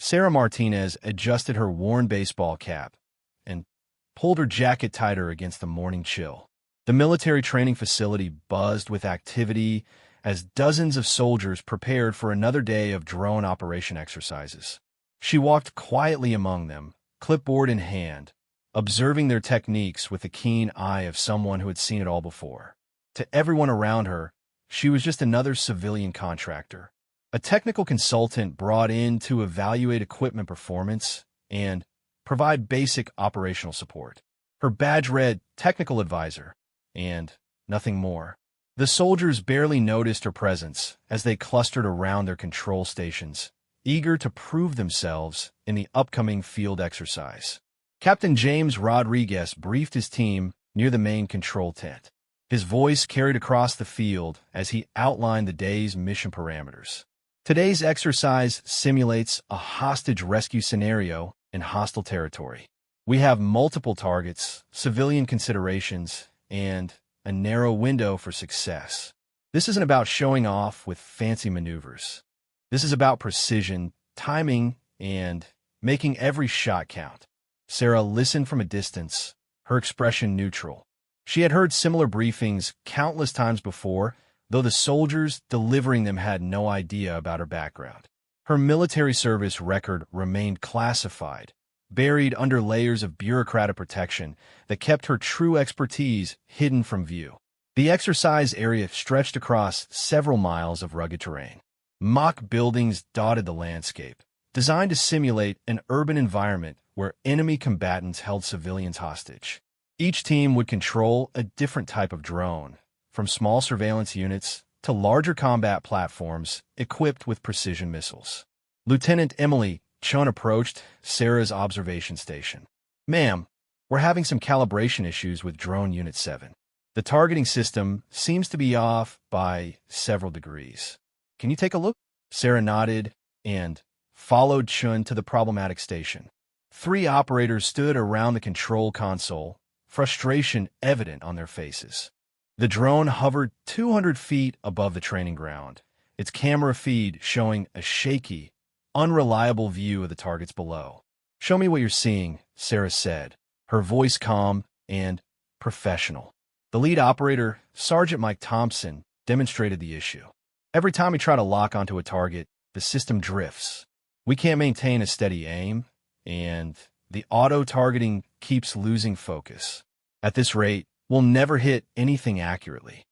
Sarah Martinez adjusted her worn baseball cap and pulled her jacket tighter against the morning chill. The military training facility buzzed with activity as dozens of soldiers prepared for another day of drone operation exercises. She walked quietly among them, clipboard in hand, observing their techniques with the keen eye of someone who had seen it all before. To everyone around her, she was just another civilian contractor, a technical consultant brought in to evaluate equipment performance and provide basic operational support. Her badge read technical advisor, and nothing more. The soldiers barely noticed her presence as they clustered around their control stations, eager to prove themselves in the upcoming field exercise. Captain James Rodriguez briefed his team near the main control tent. His voice carried across the field as he outlined the day's mission parameters. Today's exercise simulates a hostage rescue scenario in hostile territory. We have multiple targets, civilian considerations, and a narrow window for success. This isn't about showing off with fancy maneuvers. This is about precision, timing, and making every shot count. Sarah listened from a distance, her expression neutral. She had heard similar briefings countless times before, though the soldiers delivering them had no idea about her background. Her military service record remained classified, buried under layers of bureaucratic protection that kept her true expertise hidden from view. The exercise area stretched across several miles of rugged terrain. Mock buildings dotted the landscape, designed to simulate an urban environment where enemy combatants held civilians hostage. Each team would control a different type of drone, from small surveillance units to larger combat platforms equipped with precision missiles. Lieutenant Emily Chun approached Sarah's observation station. "Ma'am, we're having some calibration issues with drone Unit 7. The targeting system seems to be off by several degrees. Can you take a look?" Sarah nodded and followed Chun to the problematic station. 3 operators stood around the control console, frustration evident on their faces. The drone hovered 200 feet above the training ground, its camera feed showing a shaky, unreliable view of the targets below. "Show me what you're seeing," Sarah said, her voice calm and professional. The lead operator, Sergeant Mike Thompson, demonstrated the issue. "Every time we try to lock onto a target, the system drifts. We can't maintain a steady aim, and the auto-targeting keeps losing focus. At this rate, we'll never hit anything accurately."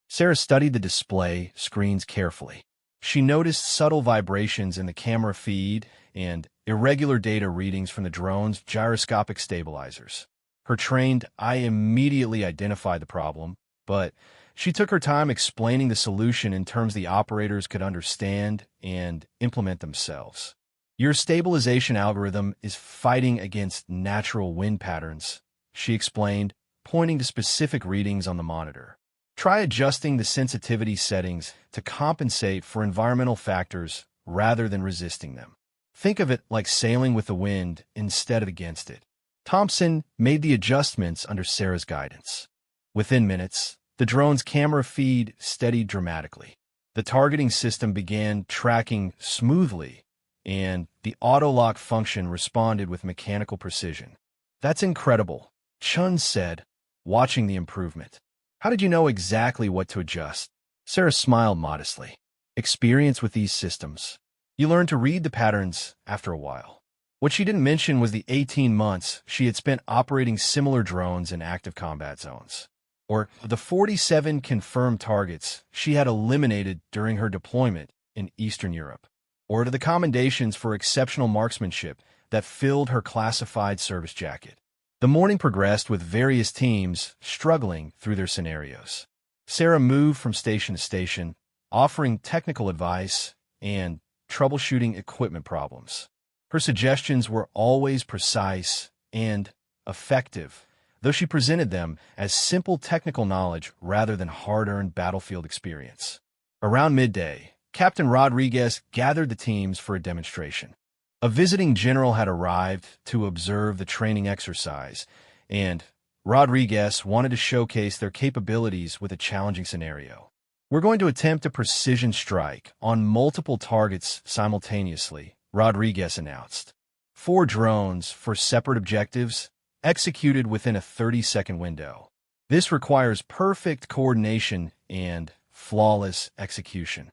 Sarah studied the display screens carefully. She noticed subtle vibrations in the camera feed and irregular data readings from the drone's gyroscopic stabilizers. Her trained eye immediately identified the problem, but she took her time explaining the solution in terms the operators could understand and implement themselves. "Your stabilization algorithm is fighting against natural wind patterns," she explained, pointing to specific readings on the monitor. "Try adjusting the sensitivity settings to compensate for environmental factors rather than resisting them. Think of it like sailing with the wind instead of against it." Thompson made the adjustments under Sarah's guidance. Within minutes, the drone's camera feed steadied dramatically. The targeting system began tracking smoothly, and the auto-lock function responded with mechanical precision. "That's incredible," Chun said, watching the improvement. "How did you know exactly what to adjust?" Sarah smiled modestly. "Experience with these systems. You learn to read the patterns after a while." What she didn't mention was the 18 months she had spent operating similar drones in active combat zones, or the 47 confirmed targets she had eliminated during her deployment in Eastern Europe, or to the commendations for exceptional marksmanship that filled her classified service jacket. The morning progressed with various teams struggling through their scenarios. Sarah moved from station to station, offering technical advice and troubleshooting equipment problems. Her suggestions were always precise and effective, though she presented them as simple technical knowledge rather than hard-earned battlefield experience. Around midday, Captain Rodriguez gathered the teams for a demonstration. A visiting general had arrived to observe the training exercise, and Rodriguez wanted to showcase their capabilities with a challenging scenario. "We're going to attempt a precision strike on multiple targets simultaneously Rodriguez announced. 4 drones for separate objectives, executed within a 30-second window. This requires perfect coordination and flawless execution.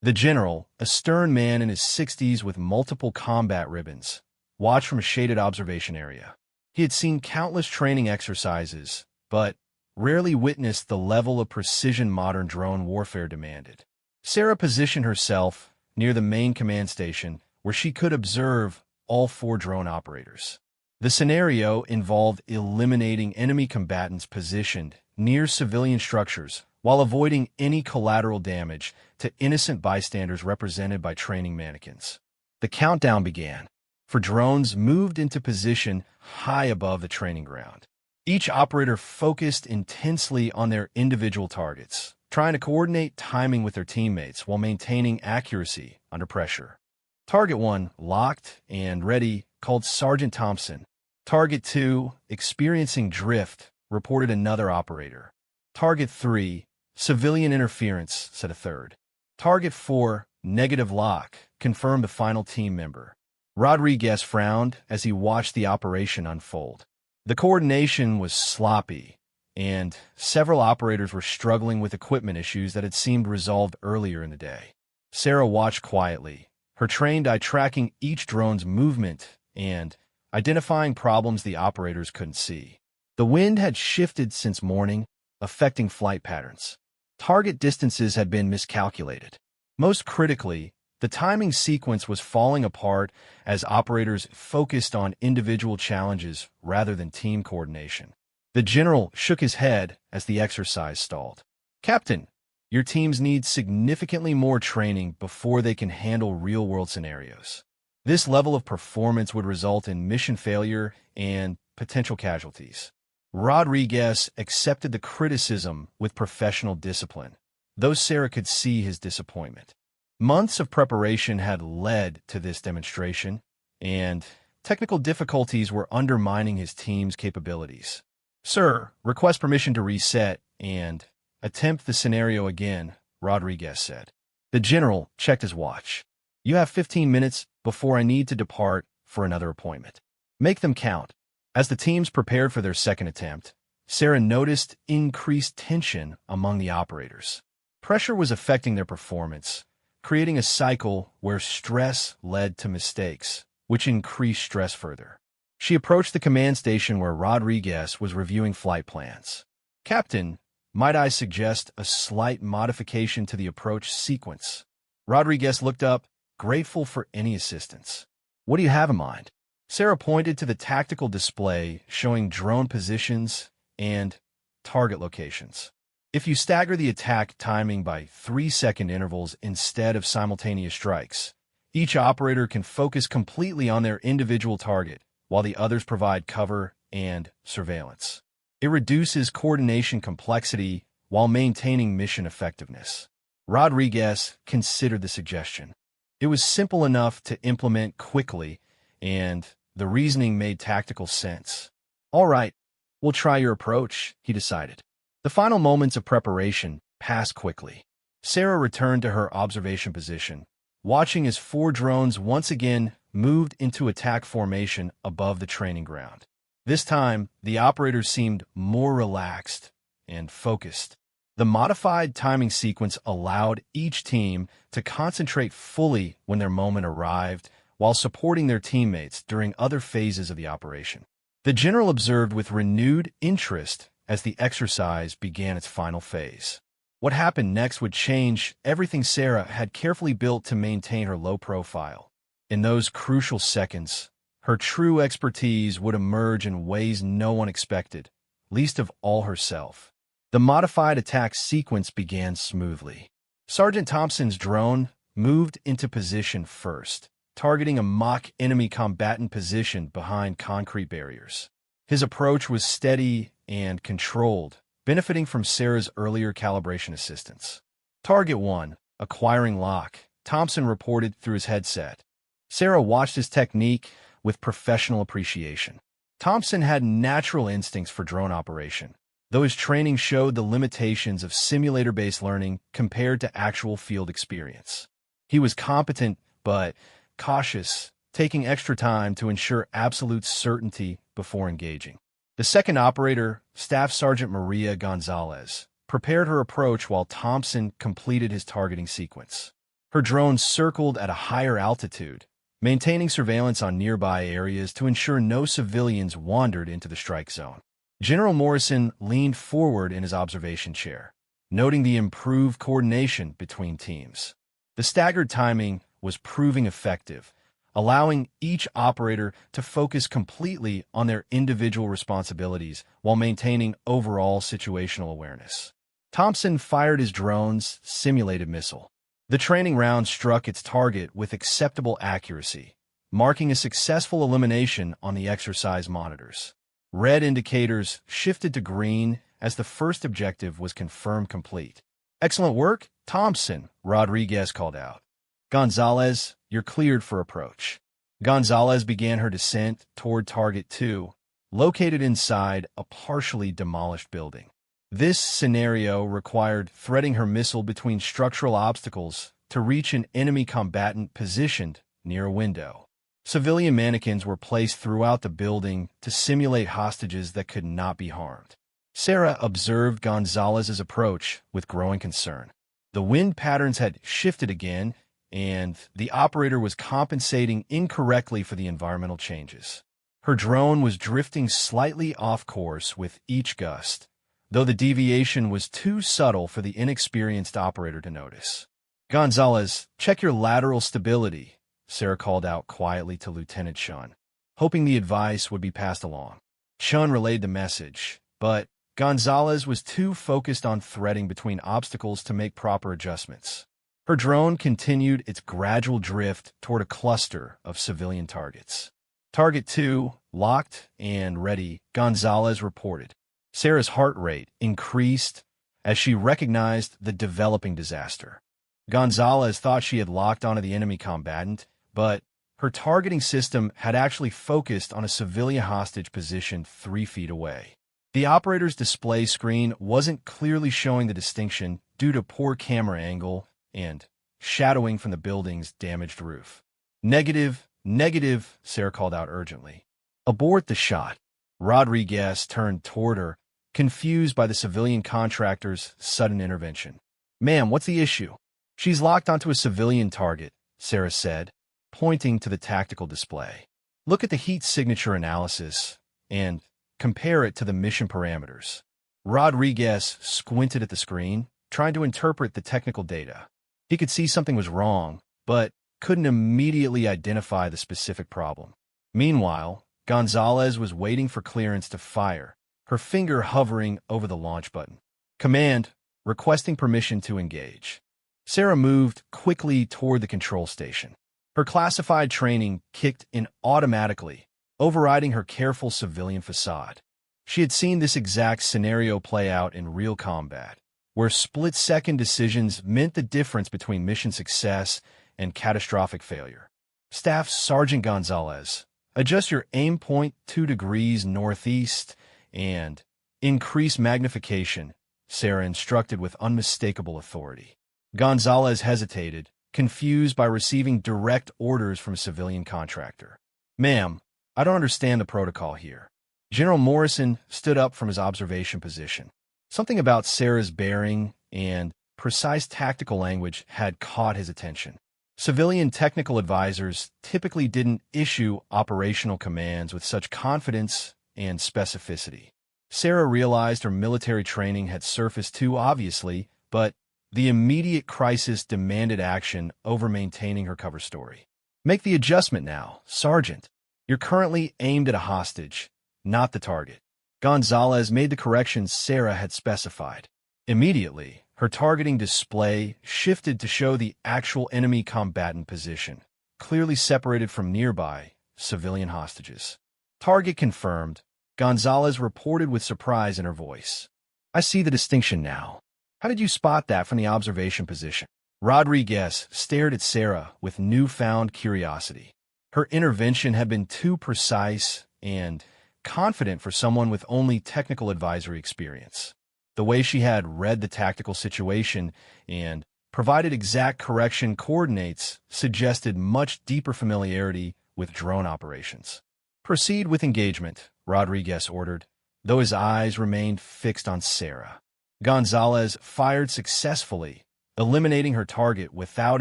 The general, a stern man in his 60s with multiple combat ribbons, watched from a shaded observation area. He had seen countless training exercises, but rarely witnessed the level of precision modern drone warfare demanded. Sarah positioned herself near the main command station, where she could observe all 4 drone operators. The scenario involved eliminating enemy combatants positioned near civilian structures while avoiding any collateral damage to innocent bystanders represented by training mannequins. The countdown began, for drones moved into position high above the training ground. Each operator focused intensely on their individual targets, trying to coordinate timing with their teammates while maintaining accuracy under pressure. Target 1, locked and ready, called Sergeant Thompson. Target 2, experiencing drift, reported another operator. Target 3, civilian interference, said a third. Target 4, negative lock, confirmed the final team member. Rodriguez frowned as he watched the operation unfold. The coordination was sloppy, and several operators were struggling with equipment issues that had seemed resolved earlier in the day. Sarah watched quietly, her trained eye tracking each drone's movement and identifying problems the operators couldn't see. The wind had shifted since morning, affecting flight patterns. Target distances had been miscalculated. Most critically, the timing sequence was falling apart as operators focused on individual challenges rather than team coordination. The general shook his head as the exercise stalled. "Captain, your teams need significantly more training before they can handle real-world scenarios. This level of performance would result in mission failure and potential casualties." Rodriguez accepted the criticism with professional discipline, though Sarah could see his disappointment. Months of preparation had led to this demonstration, and technical difficulties were undermining his team's capabilities. "Sir, request permission to reset and attempt the scenario again," Rodriguez said. The general checked his watch. "You have 15 minutes before I need to depart for another appointment. Make them count." As the teams prepared for their second attempt, Sarah noticed increased tension among the operators. Pressure was affecting their performance, creating a cycle where stress led to mistakes, which increased stress further. She approached the command station where Rodriguez was reviewing flight plans. "Captain, might I suggest a slight modification to the approach sequence?" Rodriguez looked up, grateful for any assistance. "What do you have in mind?" Sarah pointed to the tactical display showing drone positions and target locations. "If you stagger the attack timing by 3-second intervals instead of simultaneous strikes, each operator can focus completely on their individual target, while the others provide cover and surveillance. It reduces coordination complexity while maintaining mission effectiveness." Rodriguez considered the suggestion. It was simple enough to implement quickly, and the reasoning made tactical sense. "All right, we'll try your approach," he decided. The final moments of preparation passed quickly. Sarah returned to her observation position, watching as 4 drones once again moved into attack formation above the training ground. This time, the operators seemed more relaxed and focused. The modified timing sequence allowed each team to concentrate fully when their moment arrived, while supporting their teammates during other phases of the operation. The general observed with renewed interest as the exercise began its final phase. What happened next would change everything Sarah had carefully built to maintain her low profile. In those crucial seconds, her true expertise would emerge in ways no one expected, least of all herself. The modified attack sequence began smoothly. Sergeant Thompson's drone moved into position first, targeting a mock enemy combatant position behind concrete barriers. His approach was steady and controlled, benefiting from Sarah's earlier calibration assistance. "Target 1, acquiring lock," Thompson reported through his headset. Sarah watched his technique with professional appreciation. Thompson had natural instincts for drone operation, though his training showed the limitations of simulator-based learning compared to actual field experience. He was competent, but cautious, taking extra time to ensure absolute certainty before engaging. The second operator, Staff Sergeant Maria Gonzalez, prepared her approach while Thompson completed his targeting sequence. Her drone circled at a higher altitude, maintaining surveillance on nearby areas to ensure no civilians wandered into the strike zone. General Morrison leaned forward in his observation chair, noting the improved coordination between teams. The staggered timing was proving effective, allowing each operator to focus completely on their individual responsibilities while maintaining overall situational awareness. Thompson fired his drone's simulated missile. The training round struck its target with acceptable accuracy, marking a successful elimination on the exercise monitors. Red indicators shifted to green as the first objective was confirmed complete. "Excellent work, Thompson," Rodriguez called out. "Gonzalez, you're cleared for approach." Gonzalez began her descent toward Target 2, located inside a partially demolished building. This scenario required threading her missile between structural obstacles to reach an enemy combatant positioned near a window. Civilian mannequins were placed throughout the building to simulate hostages that could not be harmed. Sarah observed Gonzalez's approach with growing concern. The wind patterns had shifted again, and the operator was compensating incorrectly for the environmental changes. Her drone was drifting slightly off course with each gust, though the deviation was too subtle for the inexperienced operator to notice. "Gonzalez, check your lateral stability," Sarah called out quietly to Lieutenant Chun, hoping the advice would be passed along. Chun relayed the message, but Gonzalez was too focused on threading between obstacles to make proper adjustments. Her drone continued its gradual drift toward a cluster of civilian targets. "Target 2, locked and ready," Gonzalez reported. Sarah's heart rate increased as she recognized the developing disaster. Gonzalez thought she had locked onto the enemy combatant, but her targeting system had actually focused on a civilian hostage positioned 3 feet away. The operator's display screen wasn't clearly showing the distinction due to poor camera angle and shadowing from the building's damaged roof. Negative, negative," Sarah called out urgently. "Abort the shot." Rodriguez turned toward her, confused by the civilian contractor's sudden intervention. "Ma'am, what's the issue?" "She's locked onto a civilian target," Sarah said, pointing to the tactical display. "Look at the heat signature analysis and compare it to the mission parameters." Rodriguez squinted at the screen, trying to interpret the technical data. He could see something was wrong, but couldn't immediately identify the specific problem. Meanwhile, Gonzalez was waiting for clearance to fire, her finger hovering over the launch button. "Command, requesting permission to engage." Sarah moved quickly toward the control station. Her classified training kicked in automatically, overriding her careful civilian facade. She had seen this exact scenario play out in real combat, where split-second decisions meant the difference between mission success and catastrophic failure. "Staff Sergeant Gonzalez, adjust your aim point 2 degrees northeast and increase magnification," Sarah instructed with unmistakable authority. Gonzalez hesitated, confused by receiving direct orders from a civilian contractor. "Ma'am, I don't understand the protocol here." General Morrison stood up from his observation position. Something about Sarah's bearing and precise tactical language had caught his attention. Civilian technical advisors typically didn't issue operational commands with such confidence and specificity. Sarah realized her military training had surfaced too obviously, but the immediate crisis demanded action over maintaining her cover story. "Make the adjustment now, Sergeant. You're currently aimed at a hostage, not the target." Gonzalez made the corrections Sarah had specified. Immediately, her targeting display shifted to show the actual enemy combatant position, clearly separated from nearby civilian hostages. "Target confirmed," Gonzalez reported with surprise in her voice. "I see the distinction now. How did you spot that from the observation position?" Rodriguez stared at Sarah with newfound curiosity. Her intervention had been too precise and confident for someone with only technical advisory experience. The way she had read the tactical situation and provided exact correction coordinates, suggested much deeper familiarity with drone operations. Proceed with engagement, Rodriguez ordered, though his eyes remained fixed on Sarah. Gonzalez fired successfully, eliminating her target without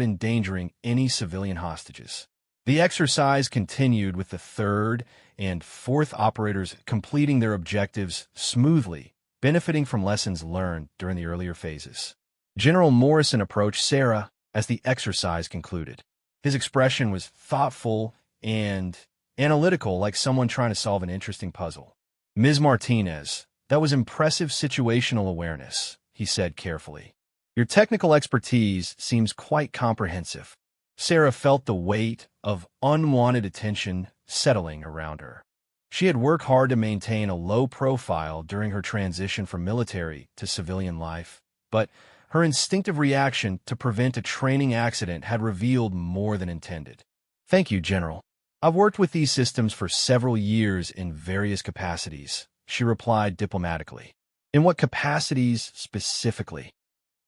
endangering any civilian hostages. The exercise continued with the third and fourth operators completing their objectives smoothly, benefiting from lessons learned during the earlier phases. General Morrison approached Sarah as the exercise concluded. His expression was thoughtful and analytical, like someone trying to solve an interesting puzzle. "Ms. Martinez, that was impressive situational awareness," he said carefully. "Your technical expertise seems quite comprehensive." Sarah felt the weight of unwanted attention settling around her. She had worked hard to maintain a low profile during her transition from military to civilian life, but her instinctive reaction to prevent a training accident had revealed more than intended. "Thank you, General. I've worked with these systems for several years in various capacities," she replied diplomatically. "In what capacities specifically?"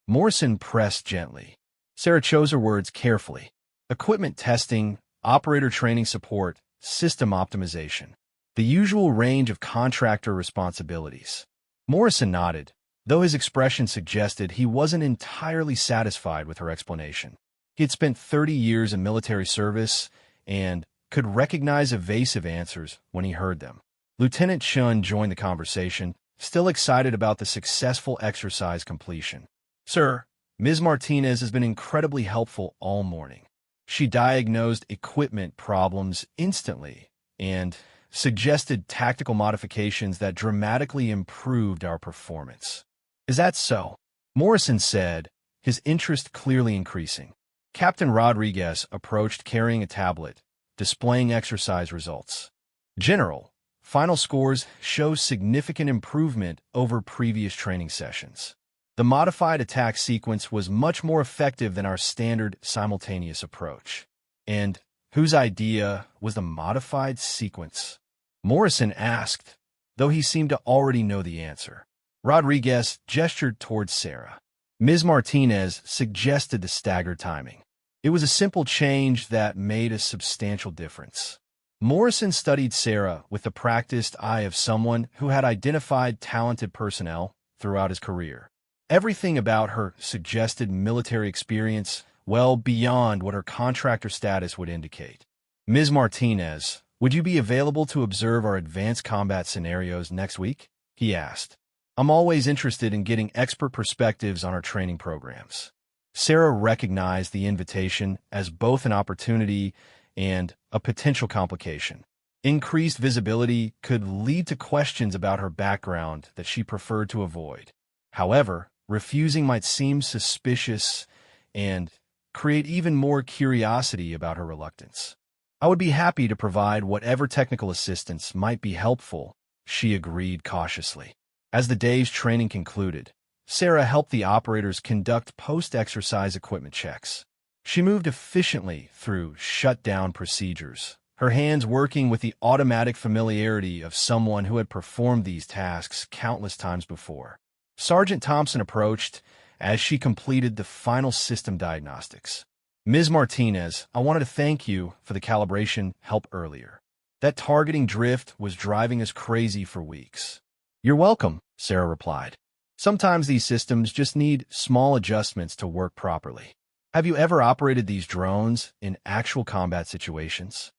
Morrison pressed gently. Sarah chose her words carefully. "Equipment testing, operator training support, system optimization. The usual range of contractor responsibilities." Morrison nodded, though his expression suggested he wasn't entirely satisfied with her explanation. He had spent 30 years in military service and could recognize evasive answers when he heard them. Lieutenant Chun joined the conversation, still excited about the successful exercise completion. "Sir, Ms. Martinez has been incredibly helpful all morning. She diagnosed equipment problems instantly and suggested tactical modifications that dramatically improved our performance." "Is that so?" Morrison said, his interest clearly increasing. Captain Rodriguez approached carrying a tablet, displaying exercise results. "General, final scores show significant improvement over previous training sessions. The modified attack sequence was much more effective than our standard simultaneous approach." "And whose idea was the modified sequence?" Morrison asked, though he seemed to already know the answer. Rodriguez gestured towards Sarah. "Ms. Martinez suggested the staggered timing. It was a simple change that made a substantial difference." Morrison studied Sarah with the practiced eye of someone who had identified talented personnel throughout his career. Everything about her suggested military experience well beyond what her contractor status would indicate. "Ms. Martinez, would you be available to observe our advanced combat scenarios next week?" he asked. "I'm always interested in getting expert perspectives on our training programs." Sarah recognized the invitation as both an opportunity and a potential complication. Increased visibility could lead to questions about her background that she preferred to avoid. However, refusing might seem suspicious and create even more curiosity about her reluctance. "I would be happy to provide whatever technical assistance might be helpful," she agreed cautiously. As the day's training concluded, Sarah helped the operators conduct post-exercise equipment checks. She moved efficiently through shutdown procedures, her hands working with the automatic familiarity of someone who had performed these tasks countless times before. Sergeant Thompson approached as she completed the final system diagnostics. "Ms. Martinez, I wanted to thank you for the calibration help earlier. That targeting drift was driving us crazy for weeks." "You're welcome," Sarah replied. "Sometimes these systems just need small adjustments to work properly." "Have you ever operated these drones in actual combat situations?"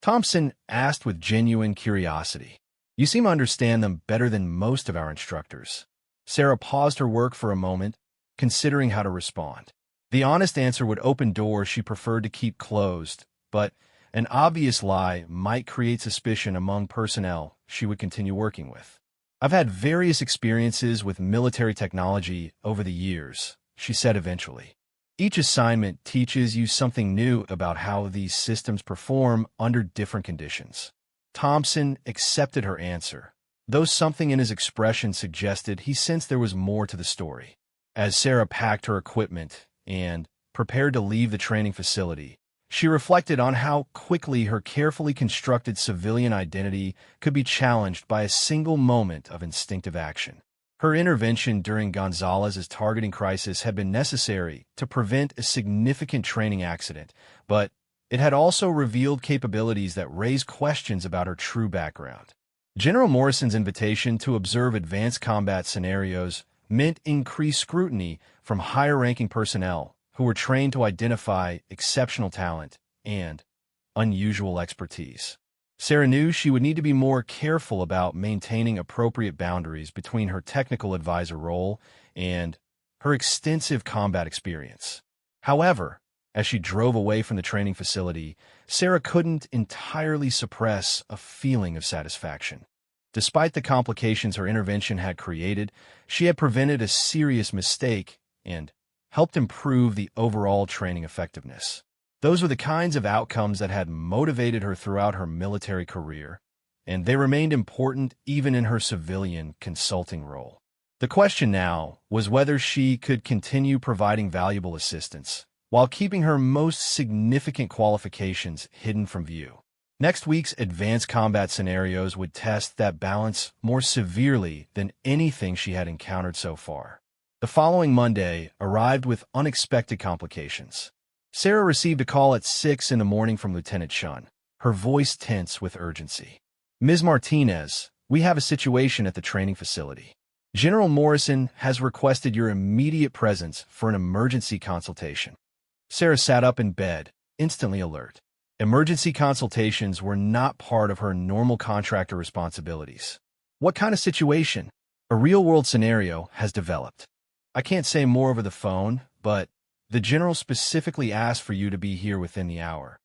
Thompson asked with genuine curiosity. "You seem to understand them better than most of our instructors." Sarah paused her work for a moment, considering how to respond. The honest answer would open doors she preferred to keep closed, but an obvious lie might create suspicion among personnel she would continue working with. "I've had various experiences with military technology over the years," she said eventually. "Each assignment teaches you something new about how these systems perform under different conditions." Thompson accepted her answer, though something in his expression suggested he sensed there was more to the story. As Sarah packed her equipment and prepared to leave the training facility, she reflected on how quickly her carefully constructed civilian identity could be challenged by a single moment of instinctive action. Her intervention during Gonzalez's targeting crisis had been necessary to prevent a significant training accident, but it had also revealed capabilities that raised questions about her true background. General Morrison's invitation to observe advanced combat scenarios meant increased scrutiny from higher-ranking personnel who were trained to identify exceptional talent and unusual expertise. Sarah knew she would need to be more careful about maintaining appropriate boundaries between her technical advisor role and her extensive combat experience. However, as she drove away from the training facility, Sarah couldn't entirely suppress a feeling of satisfaction. Despite the complications her intervention had created, she had prevented a serious mistake and helped improve the overall training effectiveness. Those were the kinds of outcomes that had motivated her throughout her military career, and they remained important even in her civilian consulting role. The question now was whether she could continue providing valuable assistance while keeping her most significant qualifications hidden from view. Next week's advanced combat scenarios would test that balance more severely than anything she had encountered so far. The following Monday arrived with unexpected complications. Sarah received a call at 6 a.m. from Lieutenant Shun, her voice tense with urgency. "Ms. Martinez, we have a situation at the training facility. General Morrison has requested your immediate presence for an emergency consultation." Sarah sat up in bed, instantly alert. Emergency consultations were not part of her normal contractor responsibilities. "What kind of situation?" "A real-world scenario has developed. I can't say more over the phone, but the general specifically asked for you to be here within the hour."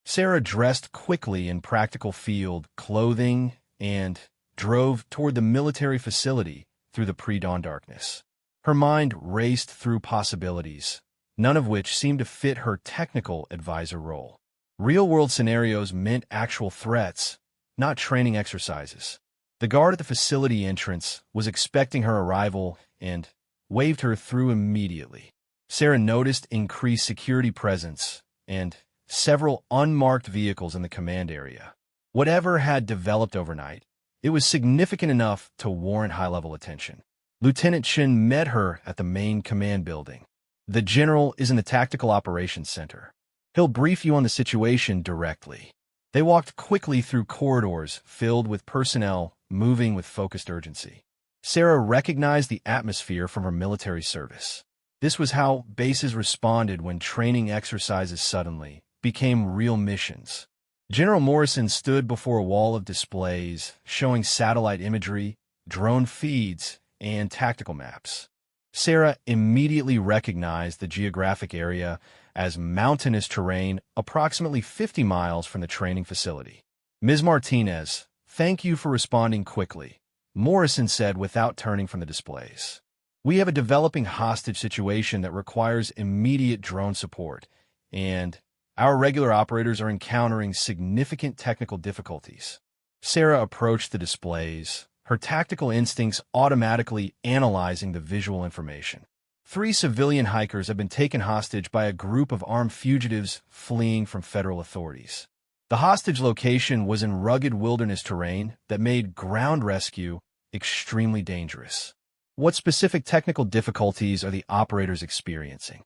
Sarah dressed quickly in practical field clothing and drove toward the military facility through the pre-dawn darkness. Her mind raced through possibilities, none of which seemed to fit her technical advisor role. Real-world scenarios meant actual threats, not training exercises. The guard at the facility entrance was expecting her arrival and waved her through immediately. Sarah noticed increased security presence and several unmarked vehicles in the command area. Whatever had developed overnight, it was significant enough to warrant high-level attention. Lieutenant Shin met her at the main command building. "The general is in the Tactical Operations Center. He'll brief you on the situation directly." They walked quickly through corridors filled with personnel moving with focused urgency. Sarah recognized the atmosphere from her military service. This was how bases responded when training exercises suddenly became real missions. General Morrison stood before a wall of displays showing satellite imagery, drone feeds, and tactical maps. Sarah immediately recognized the geographic area as mountainous terrain approximately 50 miles from the training facility. "Ms. Martinez, thank you for responding quickly," Morrison said without turning from the displays. "We have a developing hostage situation that requires immediate drone support, and our regular operators are encountering significant technical difficulties." Sarah approached the displays, her tactical instincts automatically analyzing the visual information. 3 civilian hikers have been taken hostage by a group of armed fugitives fleeing from federal authorities. The hostage location was in rugged wilderness terrain that made ground rescue extremely dangerous. "What specific technical difficulties are the operators experiencing?"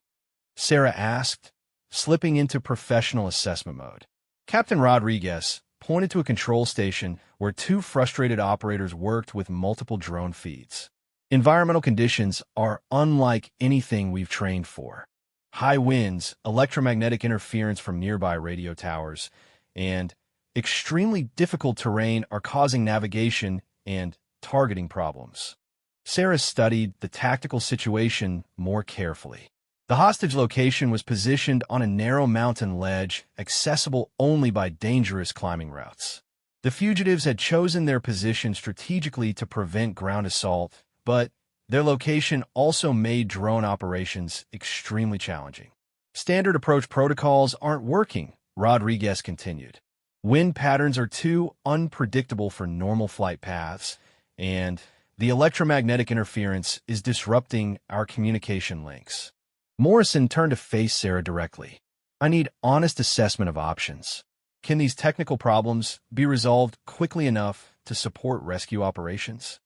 Sarah asked, slipping into professional assessment mode. Captain Rodriguez pointed to a control station where 2 frustrated operators worked with multiple drone feeds. "Environmental conditions are unlike anything we've trained for. High winds, electromagnetic interference from nearby radio towers, and extremely difficult terrain are causing navigation and targeting problems." Sarah studied the tactical situation more carefully. The hostage location was positioned on a narrow mountain ledge accessible only by dangerous climbing routes. The fugitives had chosen their position strategically to prevent ground assault, but their location also made drone operations extremely challenging. "Standard approach protocols aren't working," Rodriguez continued. "Wind patterns are too unpredictable for normal flight paths, and the electromagnetic interference is disrupting our communication links." Morrison turned to face Sarah directly. "I need honest assessment of options. Can these technical problems be resolved quickly enough to support rescue operations?"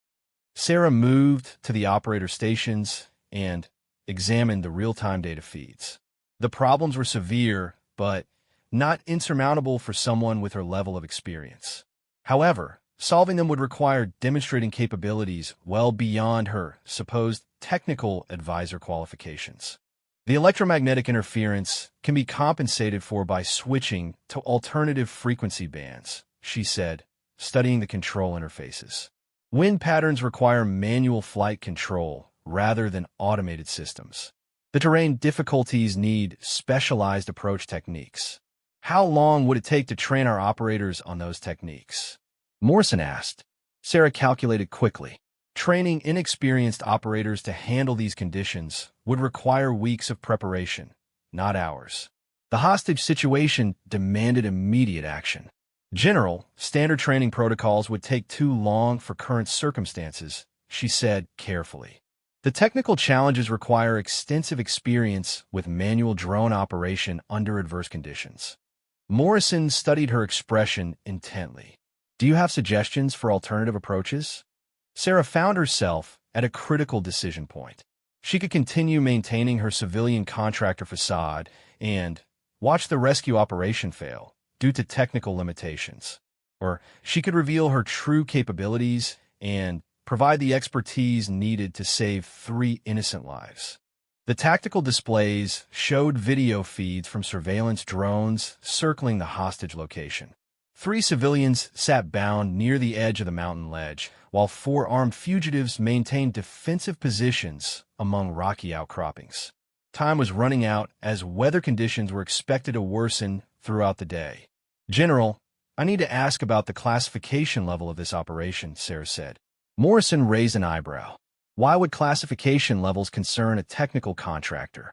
Sarah moved to the operator stations and examined the real-time data feeds. The problems were severe, but not insurmountable for someone with her level of experience. However, solving them would require demonstrating capabilities well beyond her supposed technical advisor qualifications. The electromagnetic interference can be compensated for by switching to alternative frequency bands, she said, studying the control interfaces. Wind patterns require manual flight control rather than automated systems. The terrain difficulties need specialized approach techniques. How long would it take to train our operators on those techniques? Morrison asked. Sarah calculated quickly. Training inexperienced operators to handle these conditions would require weeks of preparation, not hours. The hostage situation demanded immediate action. General, standard training protocols would take too long for current circumstances, she said carefully. The technical challenges require extensive experience with manual drone operation under adverse conditions. Morrison studied her expression intently. Do you have suggestions for alternative approaches? Sarah found herself at a critical decision point. She could continue maintaining her civilian contractor facade and watch the rescue operation fail due to technical limitations. Or she could reveal her true capabilities and provide the expertise needed to save 3 innocent lives. The tactical displays showed video feeds from surveillance drones circling the hostage location. 3 civilians sat bound near the edge of the mountain ledge, while 4 armed fugitives maintained defensive positions among rocky outcroppings. Time was running out as weather conditions were expected to worsen throughout the day. General, I need to ask about the classification level of this operation, Sarah said. Morrison raised an eyebrow. Why would classification levels concern a technical contractor?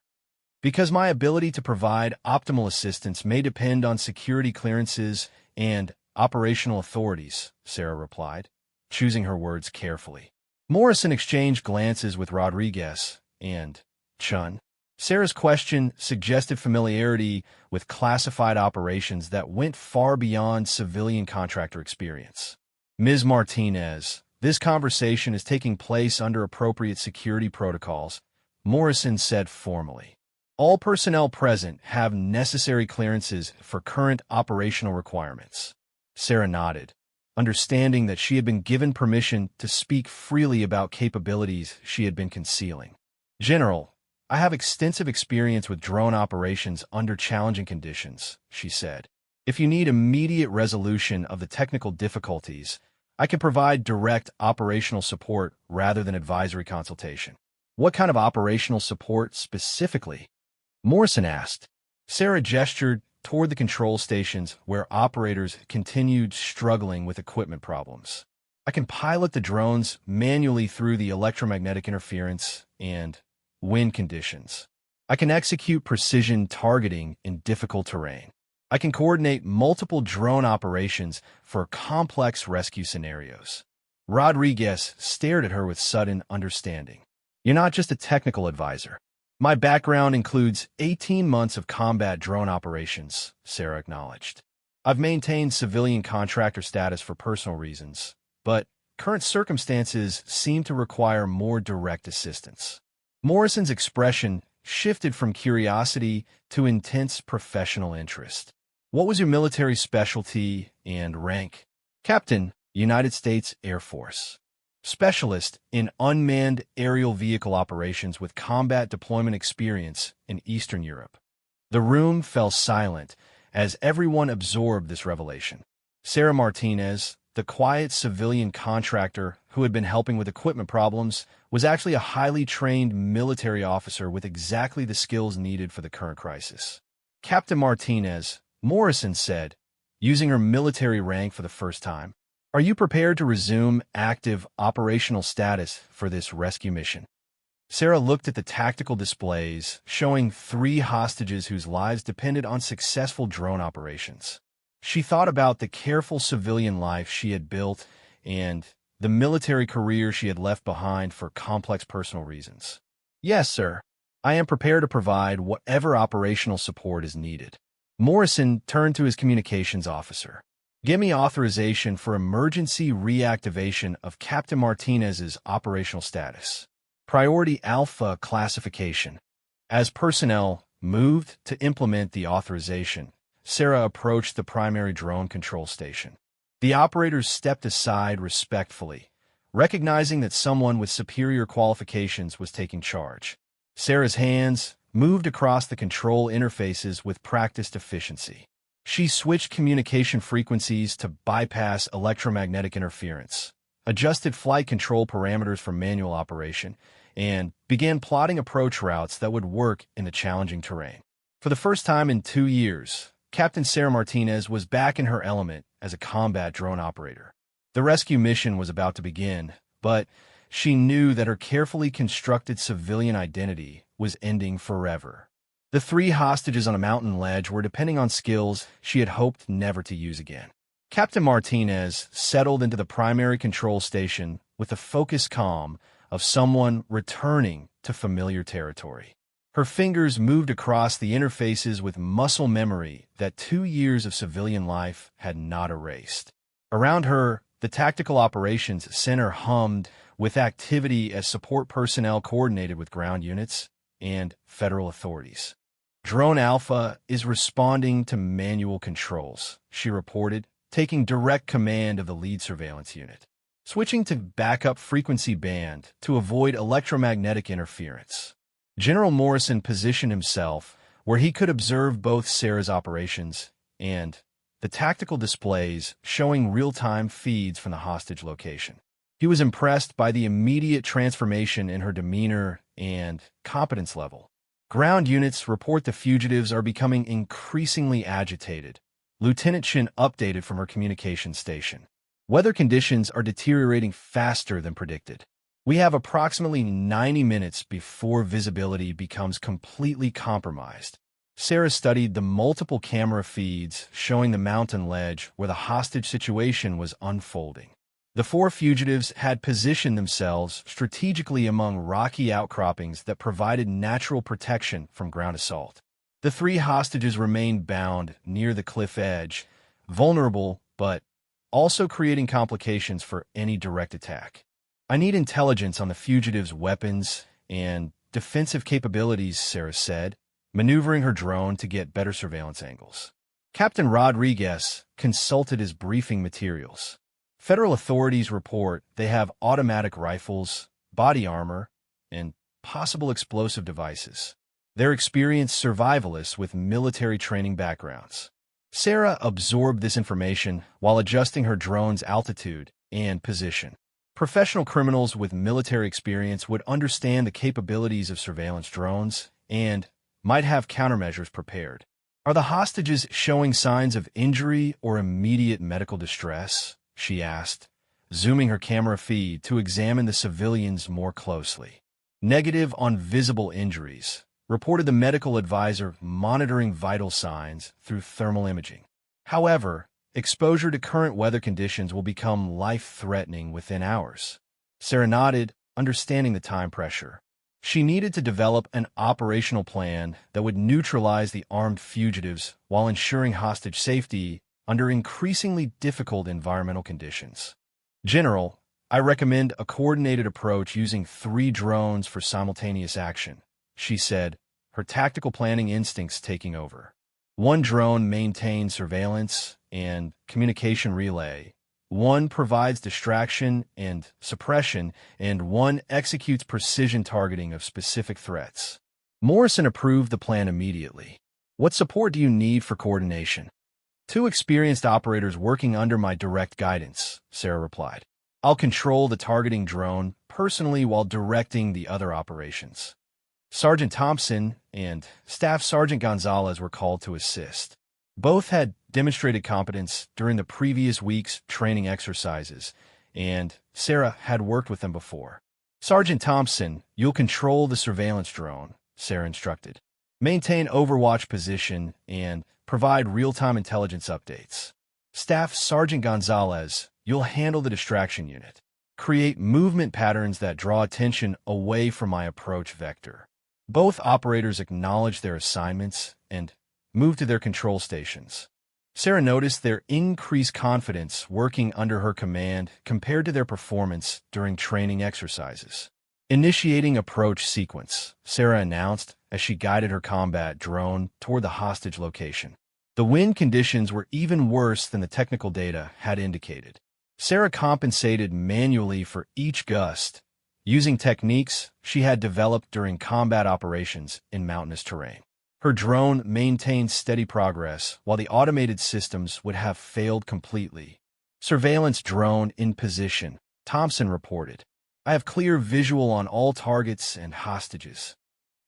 Because my ability to provide optimal assistance may depend on security clearances and operational authorities, Sarah replied, choosing her words carefully. Morrison exchanged glances with Rodriguez and Chun. Sarah's question suggested familiarity with classified operations that went far beyond civilian contractor experience. Ms. Martinez, this conversation is taking place under appropriate security protocols, Morrison said formally. All personnel present have necessary clearances for current operational requirements. Sarah nodded, understanding that she had been given permission to speak freely about capabilities she had been concealing. General, I have extensive experience with drone operations under challenging conditions, she said. If you need immediate resolution of the technical difficulties, I can provide direct operational support rather than advisory consultation. What kind of operational support specifically? Morrison asked. Sarah gestured toward the control stations where operators continued struggling with equipment problems. I can pilot the drones manually through the electromagnetic interference and wind conditions. I can execute precision targeting in difficult terrain. I can coordinate multiple drone operations for complex rescue scenarios. Rodriguez stared at her with sudden understanding. You're not just a technical advisor. My background includes 18 months of combat drone operations, Sarah acknowledged. I've maintained civilian contractor status for personal reasons, but current circumstances seem to require more direct assistance. Morrison's expression shifted from curiosity to intense professional interest. What was your military specialty and rank? Captain, United States Air Force. Specialist in unmanned aerial vehicle operations with combat deployment experience in Eastern Europe. The room fell silent as everyone absorbed this revelation. Sarah Martinez, the quiet civilian contractor who had been helping with equipment problems, was actually a highly trained military officer with exactly the skills needed for the current crisis. Captain Martinez, Morrison said, using her military rank for the first time, are you prepared to resume active operational status for this rescue mission? Sarah looked at the tactical displays, showing 3 hostages whose lives depended on successful drone operations. She thought about the careful civilian life she had built and the military career she had left behind for complex personal reasons. Yes, sir. I am prepared to provide whatever operational support is needed. Morrison turned to his communications officer. Give me authorization for emergency reactivation of Captain Martinez's operational status. Priority Alpha classification. As personnel moved to implement the authorization, Sarah approached the primary drone control station. The operators stepped aside respectfully, recognizing that someone with superior qualifications was taking charge. Sarah's hands moved across the control interfaces with practiced efficiency. She switched communication frequencies to bypass electromagnetic interference, adjusted flight control parameters for manual operation, and began plotting approach routes that would work in the challenging terrain. For the first time in 2 years, Captain Sarah Martinez was back in her element as a combat drone operator. The rescue mission was about to begin, but she knew that her carefully constructed civilian identity was ending forever. The 3 hostages on a mountain ledge were depending on skills she had hoped never to use again. Captain Martinez settled into the primary control station with the focused calm of someone returning to familiar territory. Her fingers moved across the interfaces with muscle memory that 2 years of civilian life had not erased. Around her, the Tactical Operations Center hummed with activity as support personnel coordinated with ground units and federal authorities. Drone Alpha is responding to manual controls, she reported, taking direct command of the lead surveillance unit. Switching to backup frequency band to avoid electromagnetic interference. General Morrison positioned himself where he could observe both Sarah's operations and the tactical displays showing real-time feeds from the hostage location. He was impressed by the immediate transformation in her demeanor and competence level. Ground units report the fugitives are becoming increasingly agitated. Lieutenant Shin updated from her communication station. Weather conditions are deteriorating faster than predicted. We have approximately 90 minutes before visibility becomes completely compromised. Sarah studied the multiple camera feeds showing the mountain ledge where the hostage situation was unfolding. The 4 fugitives had positioned themselves strategically among rocky outcroppings that provided natural protection from ground assault. The 3 hostages remained bound near the cliff edge, vulnerable but also creating complications for any direct attack. I need intelligence on the fugitives' weapons and defensive capabilities, Sarah said, maneuvering her drone to get better surveillance angles. Captain Rodriguez consulted his briefing materials. Federal authorities report they have automatic rifles, body armor, and possible explosive devices. They're experienced survivalists with military training backgrounds. Sarah absorbed this information while adjusting her drone's altitude and position. Professional criminals with military experience would understand the capabilities of surveillance drones and might have countermeasures prepared. Are the hostages showing signs of injury or immediate medical distress? She asked, zooming her camera feed to examine the civilians more closely. Negative on visible injuries, reported the medical advisor monitoring vital signs through thermal imaging. However, exposure to current weather conditions will become life-threatening within hours. Sarah nodded, understanding the time pressure. She needed to develop an operational plan that would neutralize the armed fugitives while ensuring hostage safety under increasingly difficult environmental conditions. General, I recommend a coordinated approach using 3 drones for simultaneous action, she said, her tactical planning instincts taking over. 1 drone maintains surveillance and communication relay. 1 provides distraction and suppression, and 1 executes precision targeting of specific threats. Morrison approved the plan immediately. What support do you need for coordination? 2 experienced operators working under my direct guidance, Sarah replied. I'll control the targeting drone personally while directing the other operations. Sergeant Thompson and Staff Sergeant Gonzalez were called to assist. Both had demonstrated competence during the previous week's training exercises, and Sarah had worked with them before. Sergeant Thompson, you'll control the surveillance drone, Sarah instructed. Maintain overwatch position and provide real-time intelligence updates. Staff Sergeant Gonzalez, you'll handle the distraction unit. Create movement patterns that draw attention away from my approach vector. Both operators acknowledged their assignments and moved to their control stations. Sarah noticed their increased confidence working under her command compared to their performance during training exercises. Initiating approach sequence, Sarah announced as she guided her combat drone toward the hostage location. The wind conditions were even worse than the technical data had indicated. Sarah compensated manually for each gust, using techniques she had developed during combat operations in mountainous terrain. Her drone maintained steady progress, while the automated systems would have failed completely. Surveillance drone in position, Thompson reported. I have clear visual on all targets and hostages.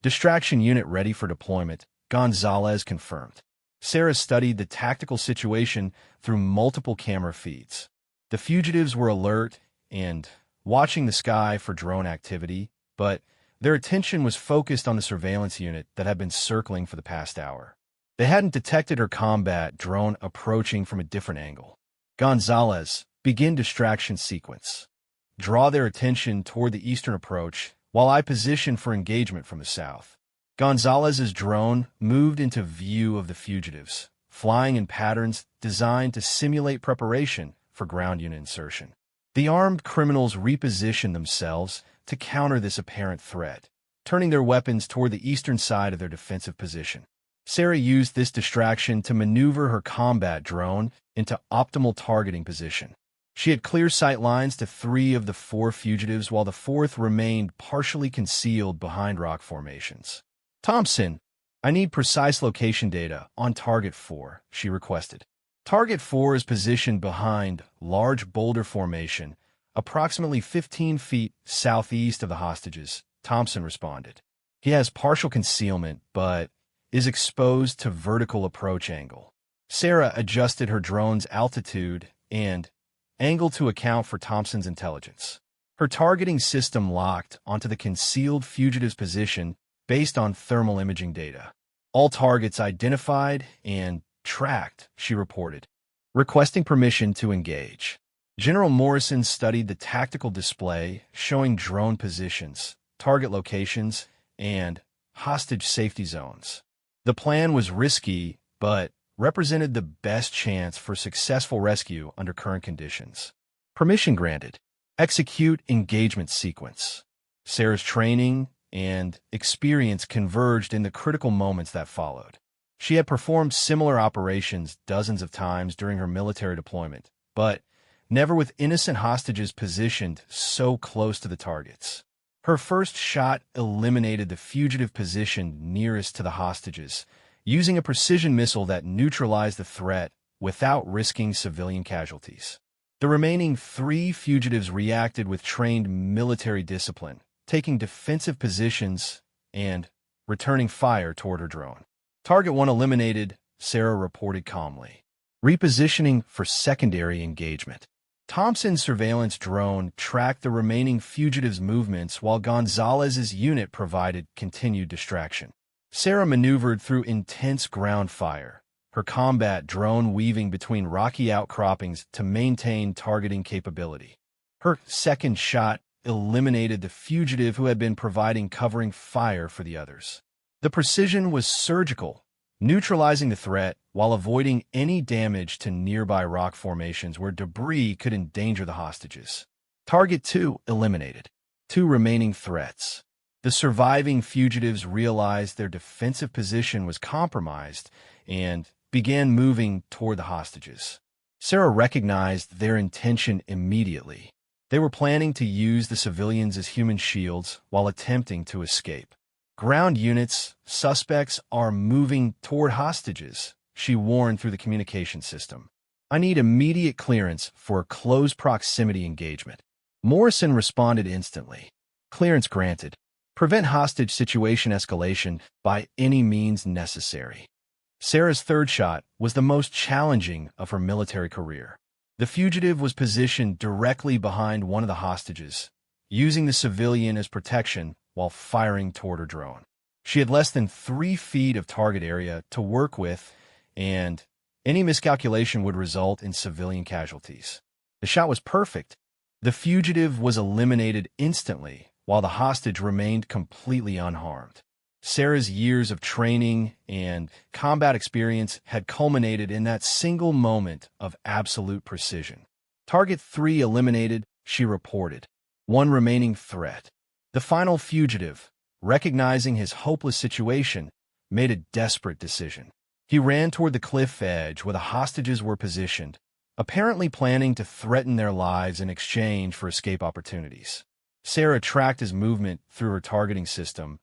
Distraction unit ready for deployment, Gonzalez confirmed. Sarah studied the tactical situation through multiple camera feeds. The fugitives were alert and watching the sky for drone activity, but their attention was focused on the surveillance unit that had been circling for the past hour. They hadn't detected her combat drone approaching from a different angle. Gonzalez, begin distraction sequence. Draw their attention toward the eastern approach while I position for engagement from the south. Gonzalez's drone moved into view of the fugitives, flying in patterns designed to simulate preparation for ground unit insertion. The armed criminals repositioned themselves to counter this apparent threat, turning their weapons toward the eastern side of their defensive position. Sarah used this distraction to maneuver her combat drone into optimal targeting position. She had clear sight lines to 3 of the 4 fugitives, while the 4th remained partially concealed behind rock formations. Thompson, I need precise location data on Target 4, she requested. Target 4 is positioned behind large boulder formation, approximately 15 feet southeast of the hostages, Thompson responded. He has partial concealment, but is exposed to vertical approach angle. Sarah adjusted her drone's altitude and angle to account for Thompson's intelligence. Her targeting system locked onto the concealed fugitive's position based on thermal imaging data. All targets identified and tracked, she reported. Requesting permission to engage. General Morrison studied the tactical display showing drone positions, target locations, and hostage safety zones. The plan was risky, but represented the best chance for successful rescue under current conditions. Permission granted. Execute engagement sequence. Sarah's training and experience converged in the critical moments that followed. She had performed similar operations dozens of times during her military deployment, but never with innocent hostages positioned so close to the targets. Her first shot eliminated the fugitive position nearest to the hostages, using a precision missile that neutralized the threat without risking civilian casualties. The remaining 3 fugitives reacted with trained military discipline, taking defensive positions and returning fire toward her drone. Target 1 eliminated, Sarah reported calmly. Repositioning for secondary engagement. Thompson's surveillance drone tracked the remaining fugitives' movements while Gonzalez's unit provided continued distraction. Sarah maneuvered through intense ground fire, her combat drone weaving between rocky outcroppings to maintain targeting capability. Her second shot eliminated the fugitive who had been providing covering fire for the others. The precision was surgical, neutralizing the threat while avoiding any damage to nearby rock formations where debris could endanger the hostages. Target 2 eliminated. 2 remaining threats. The surviving fugitives realized their defensive position was compromised and began moving toward the hostages. Sarah recognized their intention immediately. They were planning to use the civilians as human shields while attempting to escape. Ground units, suspects are moving toward hostages, she warned through the communication system. I need immediate clearance for a close proximity engagement. Morrison responded instantly. Clearance granted. Prevent hostage situation escalation by any means necessary. Sarah's third shot was the most challenging of her military career. The fugitive was positioned directly behind one of the hostages, using the civilian as protection while firing toward her drone. She had less than 3 feet of target area to work with, and any miscalculation would result in civilian casualties. The shot was perfect. The fugitive was eliminated instantly, while the hostage remained completely unharmed. Sarah's years of training and combat experience had culminated in that single moment of absolute precision. Target 3 eliminated, she reported. One remaining threat. The final fugitive, recognizing his hopeless situation, made a desperate decision. He ran toward the cliff edge where the hostages were positioned, apparently planning to threaten their lives in exchange for escape opportunities. Sarah tracked his movement through her targeting system,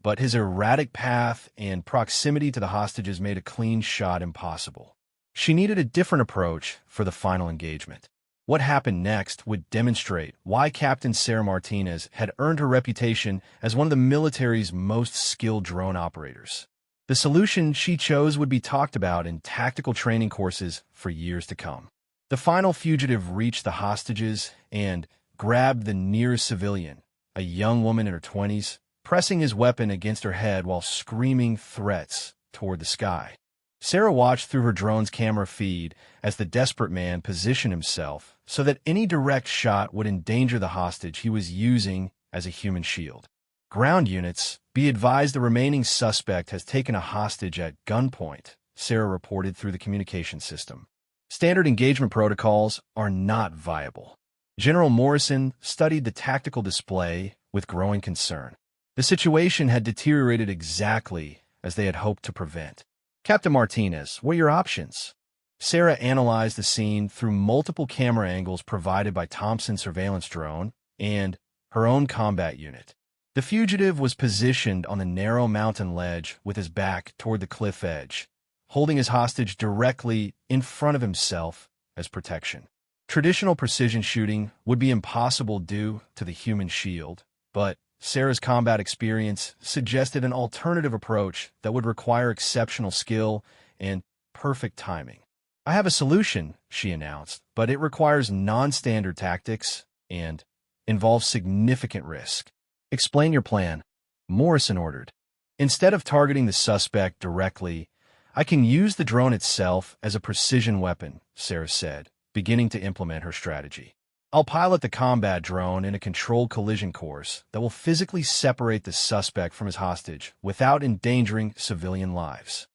but his erratic path and proximity to the hostages made a clean shot impossible. She needed a different approach for the final engagement. What happened next would demonstrate why Captain Sarah Martinez had earned her reputation as one of the military's most skilled drone operators. The solution she chose would be talked about in tactical training courses for years to come. The final fugitive reached the hostages and grabbed the nearest civilian, a young woman in her 20s, pressing his weapon against her head while screaming threats toward the sky. Sarah watched through her drone's camera feed as the desperate man positioned himself so that any direct shot would endanger the hostage he was using as a human shield. Ground units, be advised the remaining suspect has taken a hostage at gunpoint, Sarah reported through the communication system. Standard engagement protocols are not viable. General Morrison studied the tactical display with growing concern. The situation had deteriorated exactly as they had hoped to prevent. Captain Martinez, what are your options? Sarah analyzed the scene through multiple camera angles provided by Thompson's surveillance drone and her own combat unit. The fugitive was positioned on the narrow mountain ledge with his back toward the cliff edge, holding his hostage directly in front of himself as protection. Traditional precision shooting would be impossible due to the human shield, but Sarah's combat experience suggested an alternative approach that would require exceptional skill and perfect timing. I have a solution, she announced, but it requires non-standard tactics and involves significant risk. Explain your plan, Morrison ordered. Instead of targeting the suspect directly, I can use the drone itself as a precision weapon, Sarah said, beginning to implement her strategy. I'll pilot the combat drone in a controlled collision course that will physically separate the suspect from his hostage without endangering civilian lives.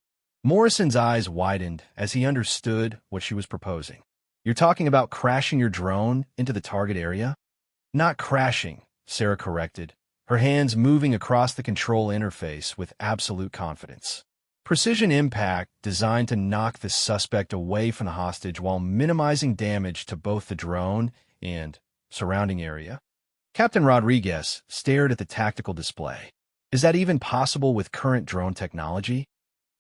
Morrison's eyes widened as he understood what she was proposing. You're talking about crashing your drone into the target area? Not crashing, Sarah corrected, her hands moving across the control interface with absolute confidence. Precision impact designed to knock the suspect away from the hostage while minimizing damage to both the drone and surrounding area. Captain Rodriguez stared at the tactical display. Is that even possible with current drone technology?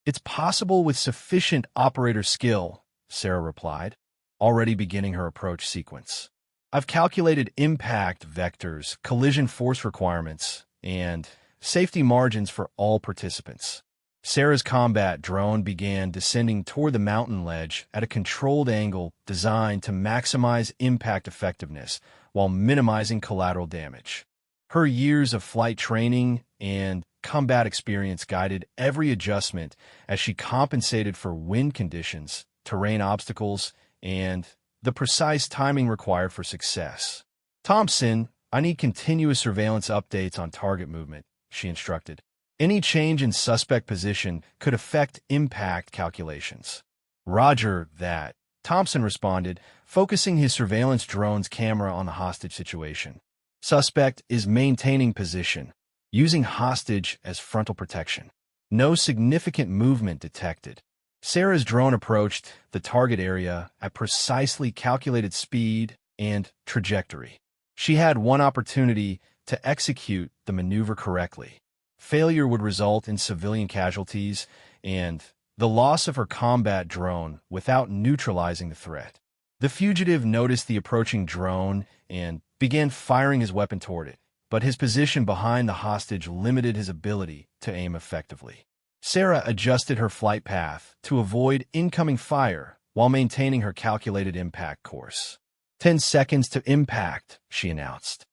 It's possible with sufficient operator skill, Sarah replied, already beginning her approach sequence. I've calculated impact vectors, collision force requirements, and safety margins for all participants. Sarah's combat drone began descending toward the mountain ledge at a controlled angle designed to maximize impact effectiveness while minimizing collateral damage. Her years of flight training and combat experience guided every adjustment as she compensated for wind conditions, terrain obstacles, and the precise timing required for success. Thompson, I need continuous surveillance updates on target movement, she instructed. Any change in suspect position could affect impact calculations. Roger that, Thompson responded, focusing his surveillance drone's camera on the hostage situation. Suspect is maintaining position, using hostage as frontal protection. No significant movement detected. Sarah's drone approached the target area at precisely calculated speed and trajectory. She had one opportunity to execute the maneuver correctly. Failure would result in civilian casualties and the loss of her combat drone without neutralizing the threat. The fugitive noticed the approaching drone and began firing his weapon toward it, but his position behind the hostage limited his ability to aim effectively. Sarah adjusted her flight path to avoid incoming fire while maintaining her calculated impact course. 10 seconds to impact, she announced.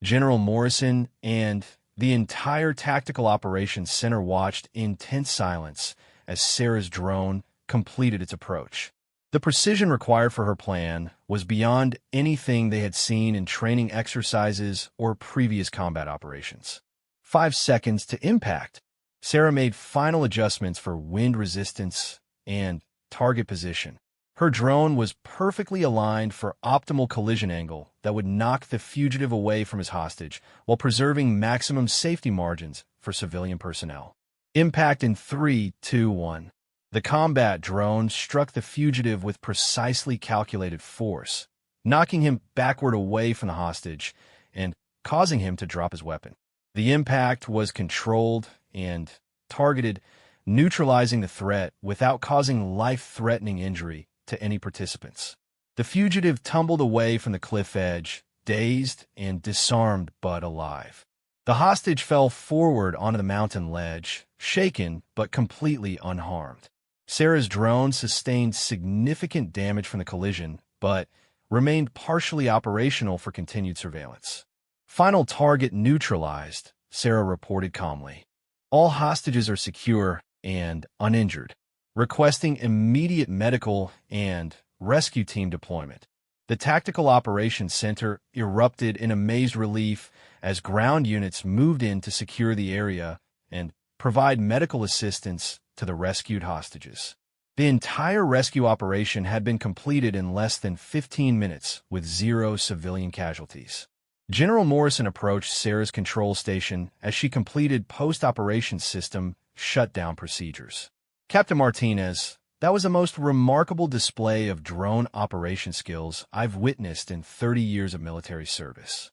General Morrison and the entire tactical operations center watched in tense silence as Sarah's drone completed its approach. The precision required for her plan was beyond anything they had seen in training exercises or previous combat operations. 5 seconds to impact. Sarah made final adjustments for wind resistance and target position. Her drone was perfectly aligned for optimal collision angle that would knock the fugitive away from his hostage while preserving maximum safety margins for civilian personnel. Impact in 3, 2, 1. The combat drone struck the fugitive with precisely calculated force, knocking him backward away from the hostage and causing him to drop his weapon. The impact was controlled and targeted, neutralizing the threat without causing life-threatening injury to any participants. The fugitive tumbled away from the cliff edge, dazed and disarmed but alive. The hostage fell forward onto the mountain ledge, shaken but completely unharmed. Sarah's drone sustained significant damage from the collision, but remained partially operational for continued surveillance. Final target neutralized, Sarah reported calmly. All hostages are secure and uninjured, requesting immediate medical and rescue team deployment. The Tactical Operations Center erupted in amazed relief as ground units moved in to secure the area and provide medical assistance to the rescued hostages. The entire rescue operation had been completed in less than 15 minutes with 0 civilian casualties. General Morrison approached Sarah's control station as she completed post-operation system shutdown procedures. "Captain Martinez, that was the most remarkable display of drone operation skills I've witnessed in 30 years of military service."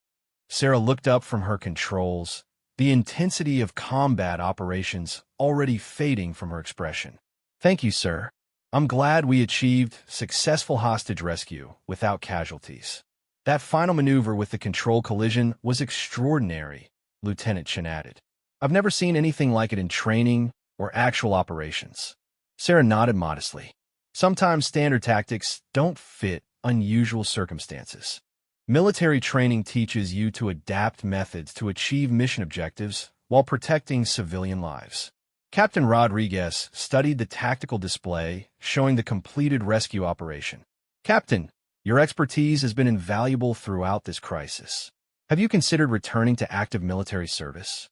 Sarah looked up from her controls, the intensity of combat operations already fading from her expression. "Thank you, sir. I'm glad we achieved successful hostage rescue without casualties. That final maneuver with the control collision was extraordinary," Lieutenant Chen added. "I've never seen anything like it in training or actual operations." Sarah nodded modestly. Sometimes standard tactics don't fit unusual circumstances. Military training teaches you to adapt methods to achieve mission objectives while protecting civilian lives. Captain Rodriguez studied the tactical display showing the completed rescue operation. "Captain, your expertise has been invaluable throughout this crisis. Have you considered returning to active military service?"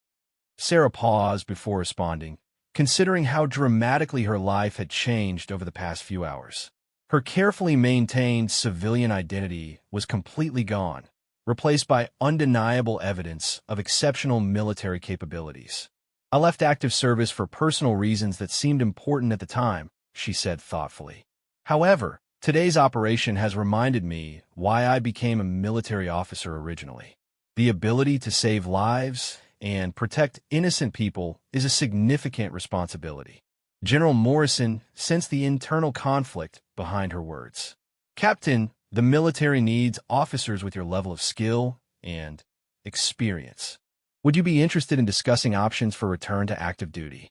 Sarah paused before responding, considering how dramatically her life had changed over the past few hours. Her carefully maintained civilian identity was completely gone, replaced by undeniable evidence of exceptional military capabilities. "I left active service for personal reasons that seemed important at the time," she said thoughtfully. "However, today's operation has reminded me why I became a military officer originally. The ability to save lives and protect innocent people is a significant responsibility." General Morrison sensed the internal conflict behind her words. "Captain, the military needs officers with your level of skill and experience. Would you be interested in discussing options for return to active duty?"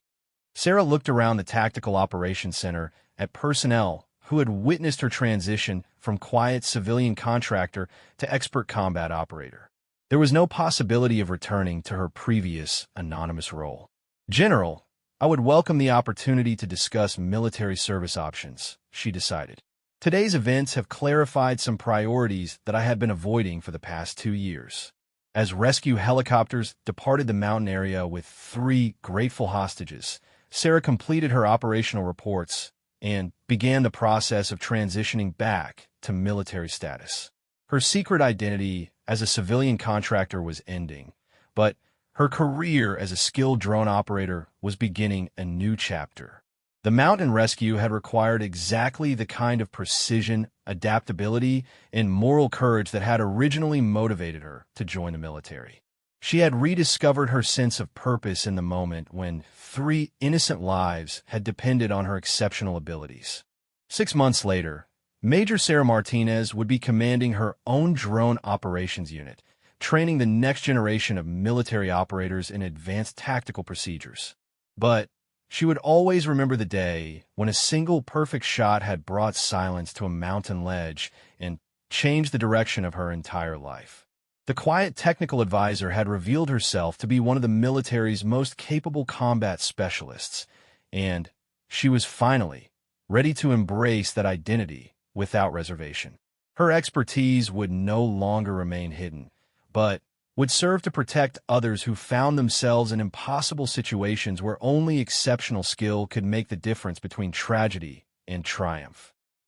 Sarah looked around the Tactical Operations Center at personnel who had witnessed her transition from quiet civilian contractor to expert combat operator. There was no possibility of returning to her previous anonymous role. "General, I would welcome the opportunity to discuss military service options," she decided. "Today's events have clarified some priorities that I had been avoiding for the past 2 years." As rescue helicopters departed the mountain area with 3 grateful hostages, Sarah completed her operational reports and began the process of transitioning back to military status. Her secret identity as a civilian contractor was ending, but her career as a skilled drone operator was beginning a new chapter. The mountain rescue had required exactly the kind of precision, adaptability, and moral courage that had originally motivated her to join the military. She had rediscovered her sense of purpose in the moment when 3 innocent lives had depended on her exceptional abilities. 6 months later, Major Sarah Martinez would be commanding her own drone operations unit, training the next generation of military operators in advanced tactical procedures. But she would always remember the day when a single perfect shot had brought silence to a mountain ledge and changed the direction of her entire life. The quiet technical advisor had revealed herself to be one of the military's most capable combat specialists, and she was finally ready to embrace that identity without reservation. Her expertise would no longer remain hidden, but would serve to protect others who found themselves in impossible situations where only exceptional skill could make the difference between tragedy and triumph.